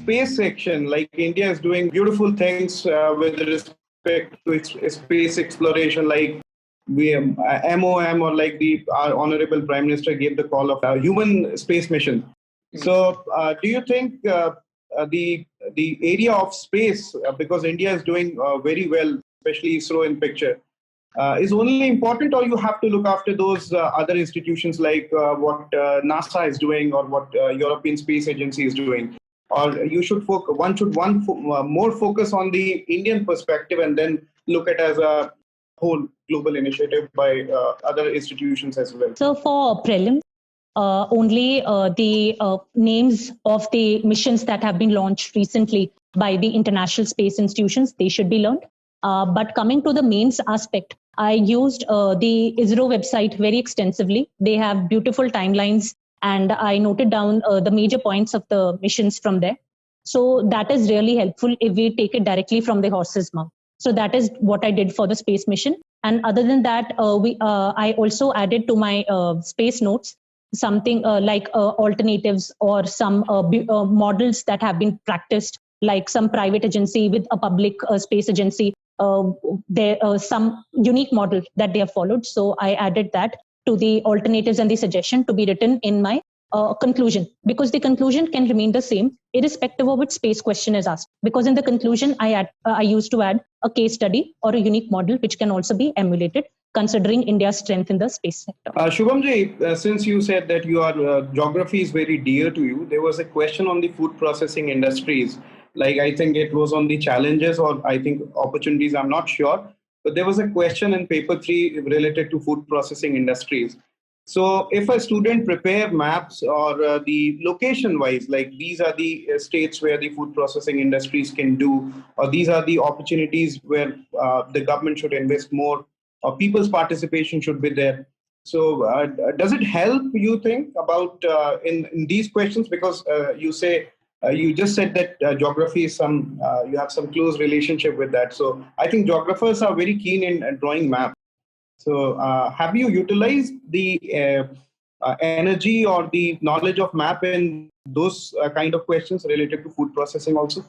space section, like India is doing beautiful things with respect to its space exploration, like we MOM, or like our honorable Prime Minister gave the call of a human space mission. So do you think the area of space, because India is doing very well, especially ISRO in picture, is only important, or you have to look after those other institutions like what NASA is doing, or what European Space Agency is doing? Or you should more focus on the Indian perspective and then look at as a whole global initiative by other institutions as well? So for prelims, only the names of the missions that have been launched recently by the international space institutions, they should be learned. But coming to the mains aspect, I used the ISRO website very extensively. They have beautiful timelines, and I noted down the major points of the missions from there. So that is really helpful if we take it directly from the horse's mouth. So that is what I did for the space mission. And other than that, I also added to my space notes something like alternatives or some models that have been practiced, like some private agency with a public space agency. There some unique model that they have followed. So I added that to the alternatives and the suggestion to be written in my conclusion, because the conclusion can remain the same irrespective of which space question is asked. Because in the conclusion, I used to add a case study or a unique model which can also be emulated, considering India's strength in the space sector. Shubhamji, since you said that your geography is very dear to you, there was a question on the food processing industries. Like, I think it was on the challenges, or I think opportunities, I'm not sure. But there was a question in paper 3 related to food processing industries. So if a student prepare maps or the location wise, like these are the states where the food processing industries can do, or these are the opportunities where the government should invest more, or people's participation should be there. So does it help, you think, about in these questions? Because you say, you just said that geography is you have some close relationship with that. So I think geographers are very keen in drawing maps. So have you utilized the energy or the knowledge of map in those kind of questions related to food processing also?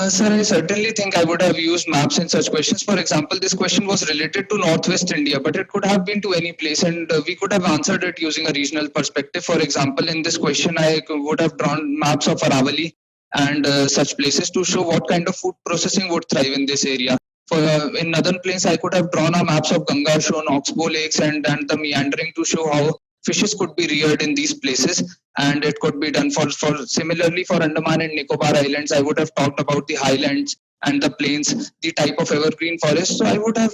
Sir, I certainly think I would have used maps in such questions. For example, this question was related to Northwest India, but it could have been to any place, and we could have answered it using a regional perspective. For example, in this question, I would have drawn maps of Aravalli and such places to show what kind of food processing would thrive in this area. In Northern Plains, I could have drawn maps of Ganga, shown Oxbow lakes and the meandering to show how fishes could be reared in these places, and it could be done for similarly for Andaman and Nicobar Islands. I would have talked about the highlands and the plains, the type of evergreen forest. So I would have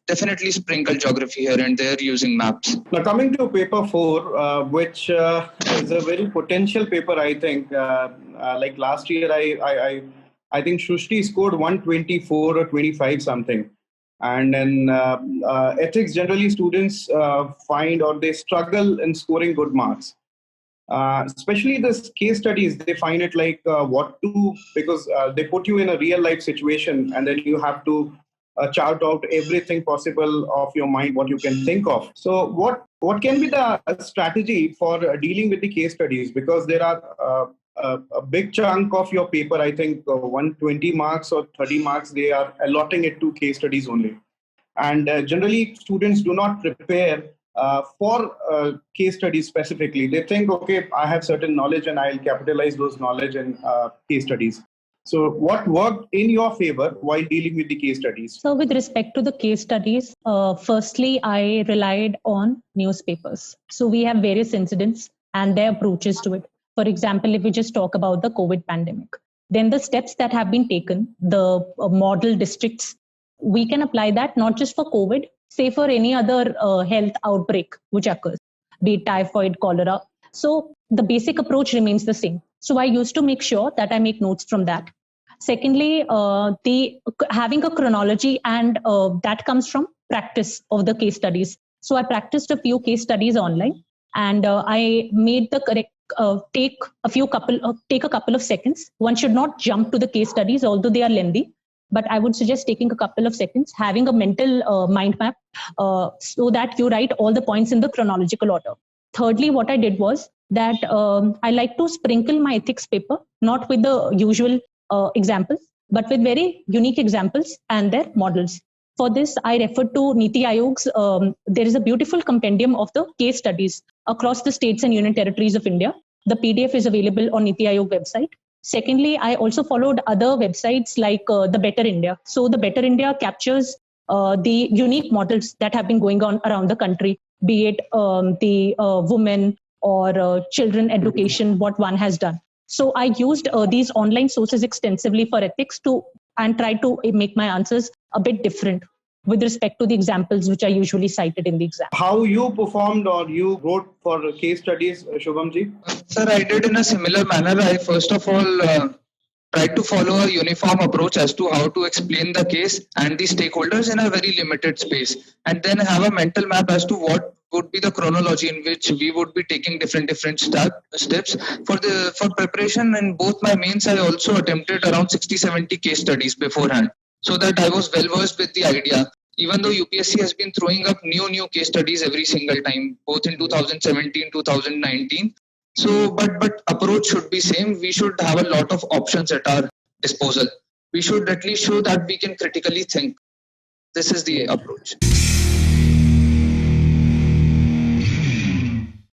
definitely sprinkled geography here and there using maps. Now coming to paper 4, which is a very potential paper, I think. Like last year, I think Shushti scored 124 or 25 something. And then ethics, generally students find, or they struggle in scoring good marks. Especially this case studies, they find it like what to, because they put you in a real life situation, and then you have to chart out everything possible of your mind, what you can think of. So what can be the strategy for dealing with the case studies? Because there are a big chunk of your paper, I think 120 marks or 30 marks, they are allotting it to case studies only. And generally, students do not prepare for case studies specifically. They think, okay, I have certain knowledge and I'll capitalize those knowledge in case studies. So what worked in your favor while dealing with the case studies? So with respect to the case studies, firstly, I relied on newspapers. So we have various incidents and their approaches to it. For example, if we just talk about the COVID pandemic, then the steps that have been taken, the model districts, we can apply that not just for COVID, say for any other health outbreak which occurs, be it typhoid, cholera. So the basic approach remains the same. So I used to make sure that I make notes from that. Secondly, having a chronology, and that comes from practice of the case studies. So I practiced a few case studies online, and I made the correct take a couple of seconds. One should not jump to the case studies, although they are lengthy. But I would suggest taking a couple of seconds, having a mental mind map so that you write all the points in the chronological order. Thirdly, what I did was that I like to sprinkle my ethics paper, not with the usual examples, but with very unique examples and their models. For this, I refer to Niti Aayog's, there is a beautiful compendium of the case studies across the states and union territories of India. The PDF is available on Niti Aayog website. Secondly, I also followed other websites like the Better India. So the Better India captures the unique models that have been going on around the country, be it the women or children education, what one has done. So I used these online sources extensively for ethics and try to make my answers a bit different with respect to the examples which are usually cited in the exam. How you performed or you wrote for case studies, Shubhamji? Sir, I did in a similar manner. I first of all tried to follow a uniform approach as to how to explain the case and the stakeholders in a very limited space, and then have a mental map as to what would be the chronology in which we would be taking different steps for preparation. In both my mains, I also attempted around 60-70 case studies beforehand, so that I was well versed with the idea. Even though UPSC has been throwing up new case studies every single time, both in 2017, 2019. So, but approach should be same. We should have a lot of options at our disposal. We should at least show that we can critically think. This is the approach.